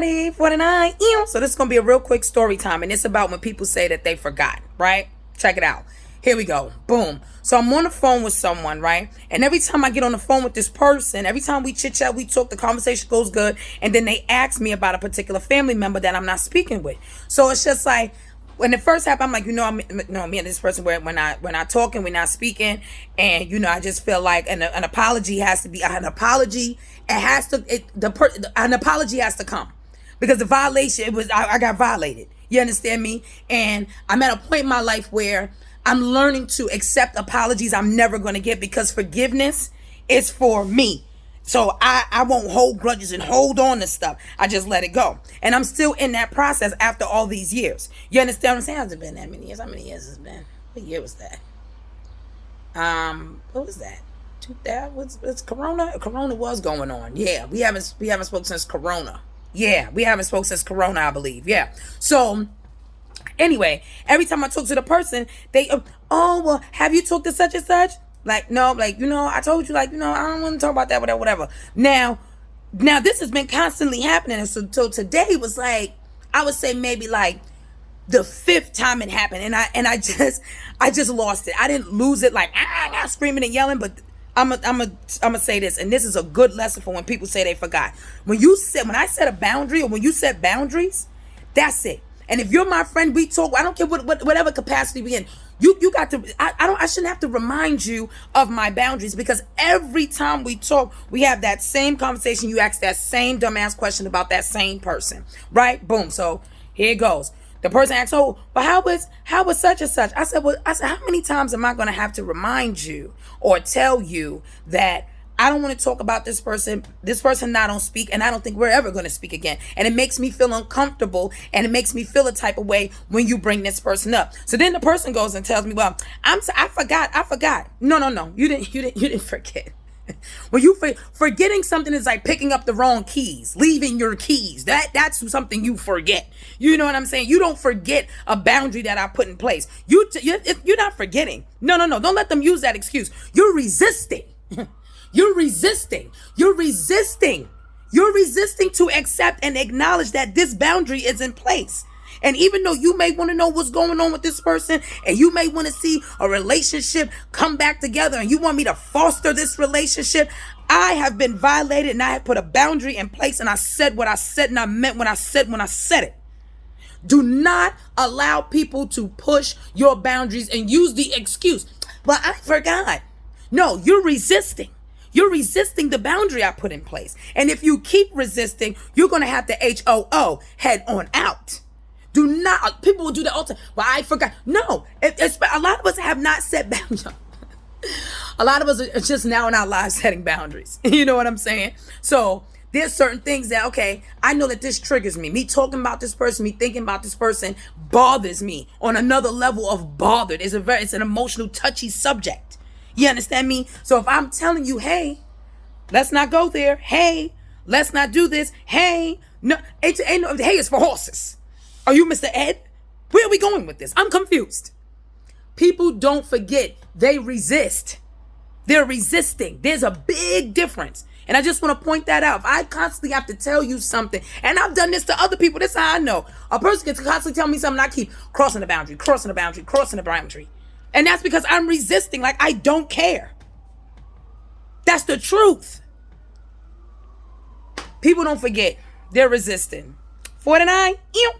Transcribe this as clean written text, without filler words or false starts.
everybody, 49. Ew. So this is going to be a real quick story time, and it's about when people say that they forgot, right? Check it out. Here we go. Boom. So I'm on the phone with someone, right? And every time I get on the phone with this person, every time we chit chat, we talk, the conversation goes good. And then they ask me about a particular family member that I'm not speaking with. So it's just like, when it first happened, I'm like, me and this person, when I talk and we're not speaking, and I just feel like an apology has to be an apology. An apology has to come, because the violation, I got violated. You understand me? And I'm at a point in my life where I'm learning to accept apologies I'm never going to get, because forgiveness is for me. So I won't hold grudges and hold on to stuff. I just let it go. And I'm still in that process after all these years. You understand what I'm saying? It hasn't been that many years. How many years has it been? What year was that? What was that? 2000? What's Corona? Corona was going on. Yeah, we haven't spoken since Corona. Yeah, we haven't spoken since Corona, I believe. Yeah. So anyway, every time I talk to the person, they, oh, well, have you talked to such and such? Like, no, like, I told you, like, I don't want to talk about that, whatever. Now this has been constantly happening. And so today was like, I would say maybe like the 5th time it happened. And I just lost it. I didn't lose it like, not screaming and yelling, but I'm gonna say this, and this is a good lesson for when people say they forgot. When I set a boundary, or when you set boundaries, that's it. And if you're my friend, we talk. I don't care whatever capacity we in. You got to. I shouldn't have to remind you of my boundaries, because every time we talk, we have that same conversation. You ask that same dumbass question about that same person, right? Boom. So here it goes. The person asks, "Oh, but how was such and such?" I said, how many times am I going to have to remind you or tell you that I don't want to talk about this person. This person not on speak, and I don't think we're ever going to speak again. And it makes me feel uncomfortable, and it makes me feel a type of way when you bring this person up. So then the person goes and tells me, "Well, I forgot." No, you didn't forget. When you forgetting something is like picking up the wrong keys, leaving your keys. That's something you forget. You know what I'm saying? You don't forget a boundary that I put in place. You're not forgetting. No. Don't let them use that excuse. You're resisting. You're resisting to accept and acknowledge that this boundary is in place. And even though you may want to know what's going on with this person, and you may want to see a relationship come back together, and you want me to foster this relationship, I have been violated, and I have put a boundary in place, and I said what I said, and I meant what I said when I said it. Do not allow people to push your boundaries and use the excuse, "Well, I forgot." No, you're resisting. You're resisting the boundary I put in place. And if you keep resisting, you're going to have to HOO, head on out. Do not, people will do that all the time. "Well, I forgot." No, a lot of us have not set boundaries. A lot of us are just now in our lives setting boundaries. You know what I'm saying? So there's certain things that, okay, I know that this triggers me. Me talking about this person, me thinking about this person bothers me on another level of bothered. It's an emotional, touchy subject. You understand me? So if I'm telling you, "Hey, let's not go there. Hey, let's not do this. Hey," no, hey is for horses. Are you Mr. Ed? Where are we going with this? I'm confused. People don't forget. They resist. They're resisting. There's a big difference. And I just want to point that out. If I constantly have to tell you something, and I've done this to other people, this is how I know. A person can constantly tell me something, I keep crossing the boundary. And that's because I'm resisting, like I don't care. That's the truth. People don't forget. They're resisting. 49. Ew.